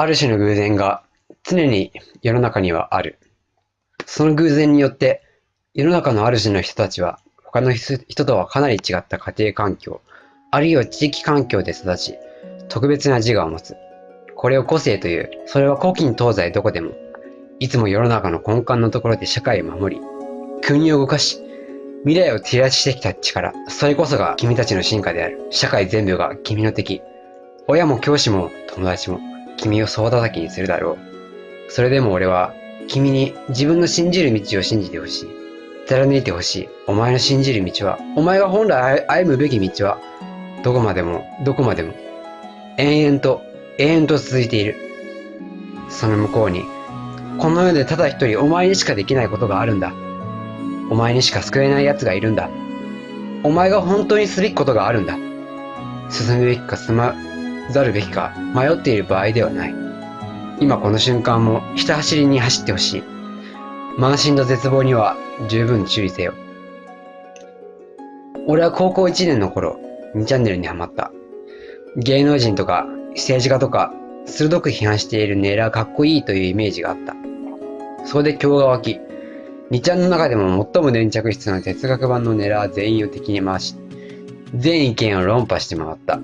ある種の偶然が常に世の中にはある。その偶然によって世の中のある種の人たちは他の人とはかなり違った家庭環境、あるいは地域環境で育ち、特別な自我を持つ。これを個性という。それは古今東西どこでも、いつも世の中の根幹のところで社会を守り、国を動かし、未来を照らしてきた力、それこそが君たちの進化である。社会全部が君の敵。親も教師も友達も君を総叩きにするだろう。それでも俺は君に自分の信じる道を信じてほしい。貫いてほしい。お前の信じる道は、お前が本来歩むべき道は、どこまでも、どこまでも、延々と続いている。その向こうに、この世でただ一人お前にしかできないことがあるんだ。お前にしか救えない奴がいるんだ。お前が本当にすべきことがあるんだ。進むべきか進まざるべきか迷っている場合ではない。今この瞬間もひた走りに走ってほしい。慢心と絶望には十分注意せよ。俺は高校1年の頃、2チャンネルにハマった。芸能人とか政治家とか鋭く批判しているネラーかっこいいというイメージがあった。そこで興が湧き、2ちゃんの中でも最も粘着質な哲学版のネラー全員を敵に回し、全意見を論破して回った。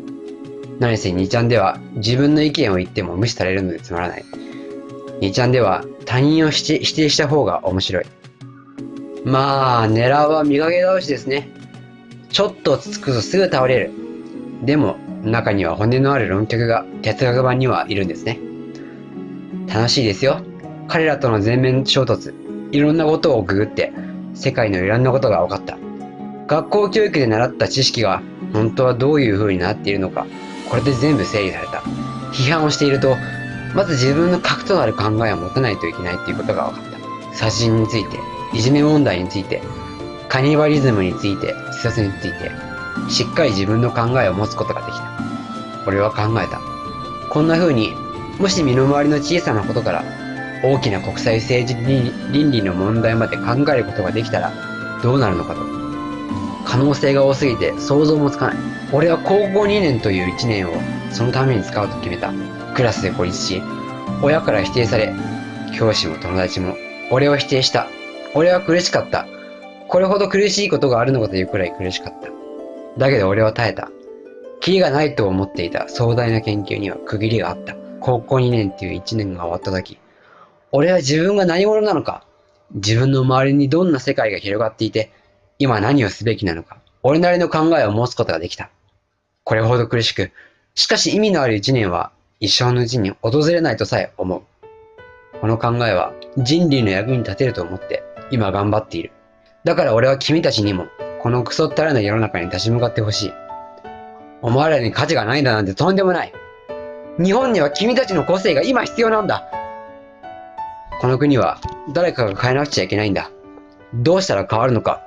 何せ2ちゃんでは自分の意見を言っても無視されるのでつまらない。2ちゃんでは他人を否定した方が面白い。まあ、ネラーは見かけ倒しですね。ちょっとつつくとすぐ倒れる。でも、中には骨のある論客が哲学版にはいるんですね。楽しいですよ。彼らとの全面衝突。いろんなことをくぐって、世界のいろんなことが分かった。学校教育で習った知識が本当はどういう風になっているのか、これで全部整理された。批判をしていると、まず自分の核となる考えを持たないといけないっていうことが分かった。殺人について、いじめ問題について、カニバリズムについて、自殺について、しっかり自分の考えを持つことができた。俺は考えた。こんな風に、もし身の回りの小さなことから、大きな国際政治倫理の問題まで考えることができたら、どうなるのかと。可能性が多すぎて想像もつかない。俺は高校2年という1年をそのために使うと決めた。クラスで孤立し、親から否定され、教師も友達も俺を否定した。俺は苦しかった。これほど苦しいことがあるのかというくらい苦しかった。だけど俺は耐えた。キリがないと思っていた壮大な研究には区切りがあった。高校2年っていう1年が終わった時、俺は自分が何者なのか、自分の周りにどんな世界が広がっていて、今何をすべきなのか、俺なりの考えを持つことができた。これほど苦しく、しかし意味のある1年は一生のうちに訪れないとさえ思う。この考えは人類の役に立てると思って今頑張っている。だから俺は君たちにもこのクソったれな世の中に立ち向かってほしい。お前らに価値がないんだなんてとんでもない。日本には君たちの個性が今必要なんだ。この国は誰かが変えなくちゃいけないんだ。どうしたら変わるのか。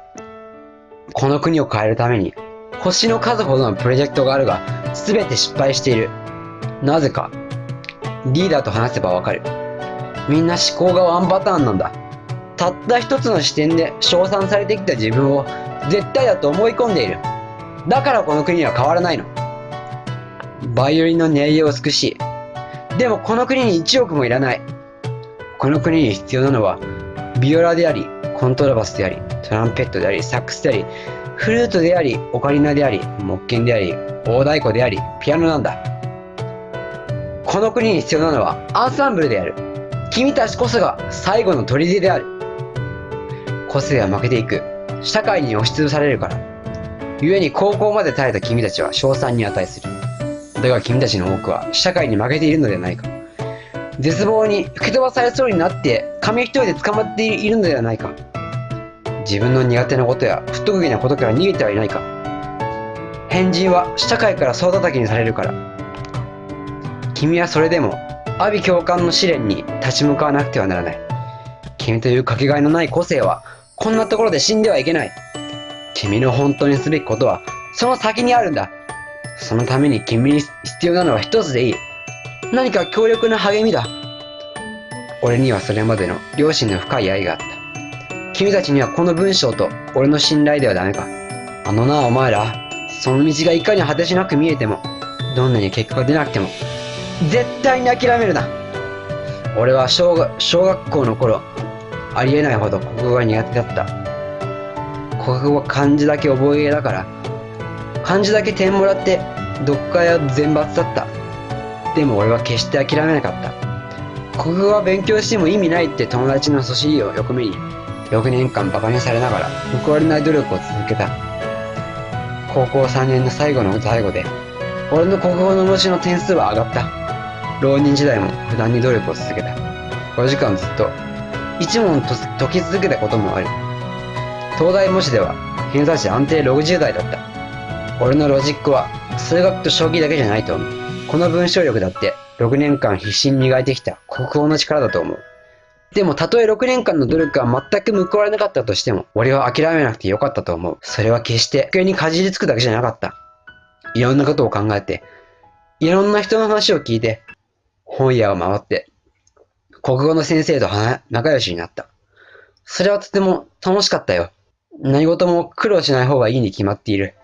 この国を変えるために星の数ほどのプロジェクトがあるが全て失敗している。なぜか。リーダーと話せばわかる。みんな思考がワンパターンなんだ。たった一つの視点で称賛されてきた自分を絶対だと思い込んでいる。だからこの国は変わらないの。バイオリンの音色は美しい。でもこの国に1億もいらない。この国に必要なのはビオラであり、コントラバスであり、トランペットであり、サックスであり、フルートであり、オカリナであり、木琴であり、大太鼓であり、ピアノなんだ。この国に必要なのはアンサンブルである。君たちこそが最後の砦である。個性は負けていく。社会に押しつぶされるから。故に高校まで耐えた君たちは称賛に値する。だが君たちの多くは社会に負けているのではないか。絶望に吹き飛ばされそうになって紙一重で捕まっているのではないか。自分の苦手なことや不得意なことから逃げてはいないか。変人は社会から総叩きにされるから。君はそれでも阿鼻叫喚の試練に立ち向かわなくてはならない。君というかけがえのない個性はこんなところで死んではいけない。君の本当にすべきことはその先にあるんだ。そのために君に必要なのは一つでいい。何か強力な励みだ。俺にはそれまでの両親の深い愛があった。君たちにはこの文章と俺の信頼ではダメか。あのなお前ら、その道がいかに果てしなく見えても、どんなに結果が出なくても、絶対に諦めるな。俺は小学校の頃、ありえないほど国語が苦手だった。国語は漢字だけ覚えだから、漢字だけ点もらって読解は全抜だった。でも俺は決して諦めなかった。国語は勉強しても意味ないって友達のそしりを横目に6年間バカにされながら報われない努力を続けた。高校3年の最後の最後で俺の国語の模試の点数は上がった。浪人時代も不断に努力を続けた。5時間ずっと一問解き続けたこともある。東大模試では偏差値安定60代だった。俺のロジックは数学と将棋だけじゃないと思う。この文章力だって6年間必死に磨いてきた国語の力だと思う。でもたとえ6年間の努力が全く報われなかったとしても、俺は諦めなくてよかったと思う。それは決して机にかじりつくだけじゃなかった。いろんなことを考えて、いろんな人の話を聞いて、本屋を回って、国語の先生と仲良しになった。それはとても楽しかったよ。何事も苦労しない方がいいに決まっている。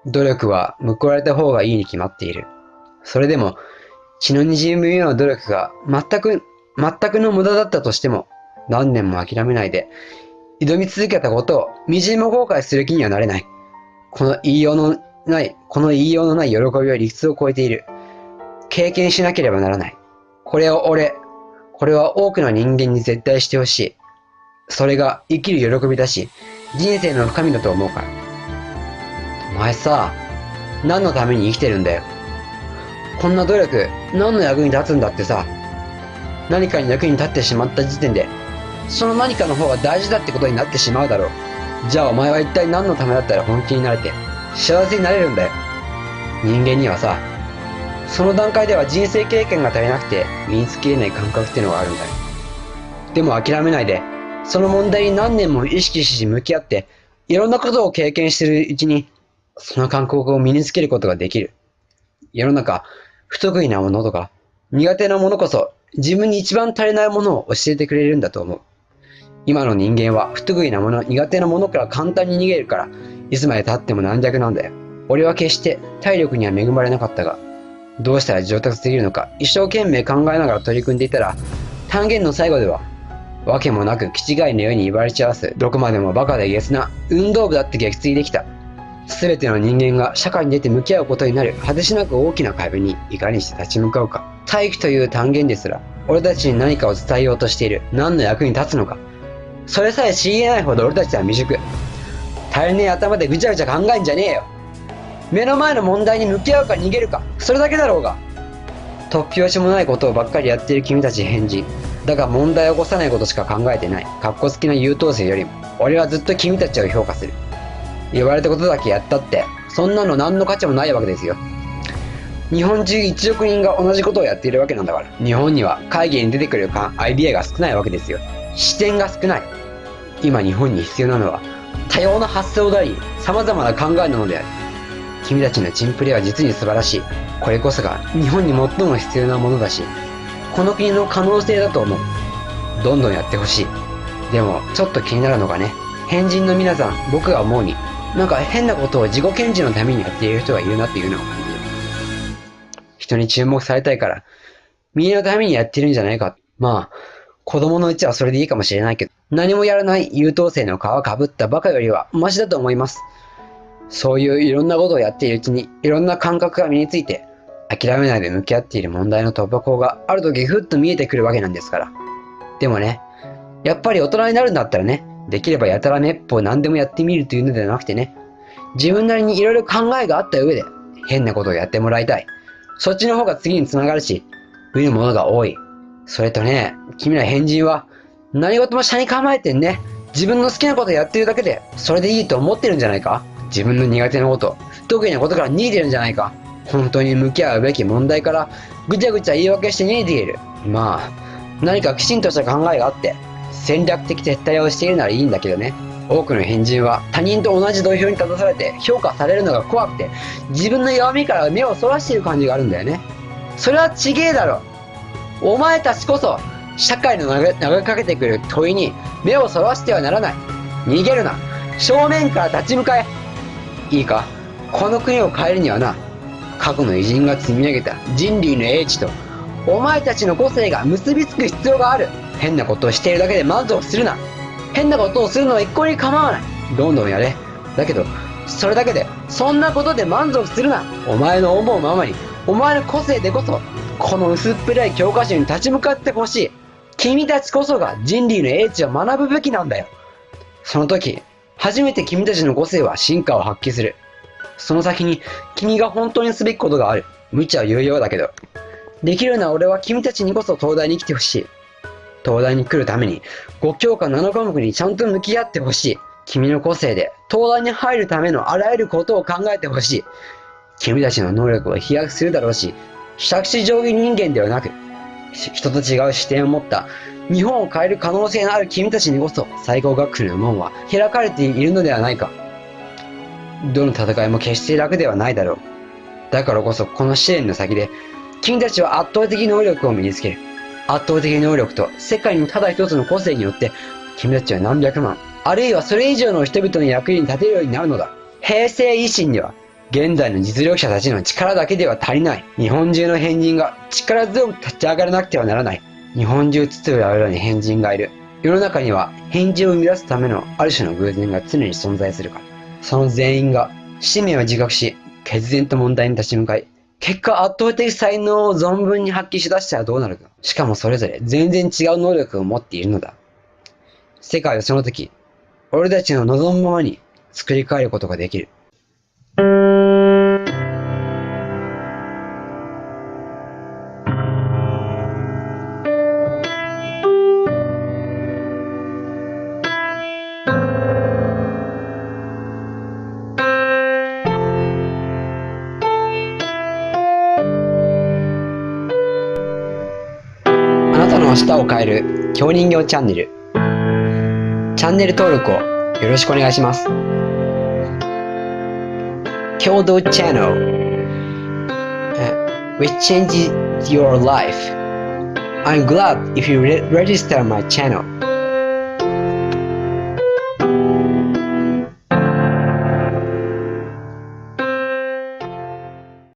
努力は報われた方がいいに決まっている。それでも、血の滲むような努力が全くの無駄だったとしても、何年も諦めないで、挑み続けたことをみじんも後悔する気にはなれない。この言いようのない喜びは理屈を超えている。経験しなければならない。これは多くの人間に絶対してほしい。それが生きる喜びだし、人生の深みだと思うから。お前さ、何のために生きてるんだよ。こんな努力、何の役に立つんだってさ。何かに役に立ってしまった時点で、その何かの方が大事だってことになってしまうだろう。じゃあお前は一体何のためだったら本気になれて、幸せになれるんだよ。人間にはさ、その段階では人生経験が足りなくて身につけれない感覚ってのがあるんだよ。でも諦めないで、その問題に何年も意識し向き合って、いろんなことを経験しているうちに、その感覚を身につけることができる。世の中、不得意なものとか、苦手なものこそ、自分に一番足りないものを教えてくれるんだと思う。今の人間は不得意なもの、苦手なものから簡単に逃げるから、いつまで経っても軟弱なんだよ。俺は決して体力には恵まれなかったが、どうしたら上達できるのか一生懸命考えながら取り組んでいたら、単元の最後では、わけもなく気違いのように威張り散らす、どこまでもバカでゲスな運動部だって撃墜できた。すべての人間が社会に出て向き合うことになる果てしなく大きな壁にいかにして立ち向かうか。体育という単元ですら、俺たちに何かを伝えようとしている。何の役に立つのか。それさえ知り得ないほど俺たちは未熟。足りねえ頭でぐちゃぐちゃ考えんじゃねえよ。目の前の問題に向き合うか逃げるか、それだけだろうが。突拍子もないことをばっかりやっている君たち変人。だが問題を起こさないことしか考えてない。かっこつきな優等生よりも、俺はずっと君たちを評価する。言われたことだけやったって、そんなの何の価値もないわけですよ。日本中1億人が同じことをやっているわけなんだから。日本には会議に出てくるアイディアが少ないわけですよ。視点が少ない。今日本に必要なのは、多様な発想であり、様々な考えなのである。君たちのチンプレは実に素晴らしい。これこそが日本に最も必要なものだし、この国の可能性だと思う。どんどんやってほしい。でも、ちょっと気になるのがね、変人の皆さん、僕が思うに、なんか変なことを自己顕示のためにやっている人がいるなっていうのを感じる。人に注目されたいから、みんなのためにやってるんじゃないか。まあ、子供のうちはそれでいいかもしれないけど、何もやらない優等生の皮かぶったバカよりはマシだと思います。そういういろんなことをやっているうちに、いろんな感覚が身について、諦めないで向き合っている問題の突破口がある時ふっと見えてくるわけなんですから。でもね、やっぱり大人になるんだったらね、できればやたらめっぽう何でもやってみるというのではなくてね、自分なりにいろいろ考えがあった上で、変なことをやってもらいたい。そっちの方が次につながるし、見るものが多い。それとね、君ら変人は、何事も下に構えてんね。自分の好きなことやってるだけで、それでいいと思ってるんじゃないか。自分の苦手なこと、不得意なことから逃げてるんじゃないか。本当に向き合うべき問題から、ぐちゃぐちゃ言い訳して逃げている。まあ、何かきちんとした考えがあって、戦略的撤退をしているならいいんだけどね。多くの変人は他人と同じ土俵に立たされて評価されるのが怖くて、自分の弱みから目をそらしている感じがあるんだよね。それはちげえだろ。お前たちこそ、社会の投げかけてくる問いに目をそらしてはならない。逃げるな。正面から立ち向かえ。いいか、この国を変えるにはな、過去の偉人が積み上げた人類の英知とお前たちの個性が結びつく必要がある。変なことをしているだけで満足するな。変なことをするのは一向に構わない。どんどんやれ。だけど、それだけで、そんなことで満足するな。お前の思うままに、お前の個性でこそ、この薄っぺらい教科書に立ち向かってほしい。君たちこそが人類の英知を学ぶべきなんだよ。その時、初めて君たちの個性は進化を発揮する。その先に、君が本当にすべきことがある。無茶を言うようだけど。できるなら俺は君たちにこそ東大に来てほしい。東大に来るために、5教科7科目にちゃんと向き合ってほしい。君の個性で東大に入るためのあらゆることを考えてほしい。君たちの能力は飛躍するだろうし、杓子定規人間ではなく、人と違う視点を持った日本を変える可能性のある君たちにこそ最高学府の門は開かれているのではないか。どの戦いも決して楽ではないだろう。だからこそこの試練の先で君たちは圧倒的能力を身につける。圧倒的能力と世界にただ一つの個性によって君たちは何百万、あるいはそれ以上の人々の役に立てるようになるのだ。平成維新には現代の実力者たちの力だけでは足りない。日本中の変人が力強く立ち上がらなくてはならない。日本中津々浦々に変人がいる。世の中には変人を生み出すためのある種の偶然が常に存在するから。その全員が使命を自覚し、決然と問題に立ち向かい、結果圧倒的才能を存分に発揮し出したらどうなるか。しかもそれぞれ全然違う能力を持っているのだ。世界はその時、俺たちの望むままに作り変えることができる。あなたの明日を変える京人形チャンネル。チャンネル登録をよろしくお願いします。京道チャンネル、which changes your life. I'm glad if you register my channel.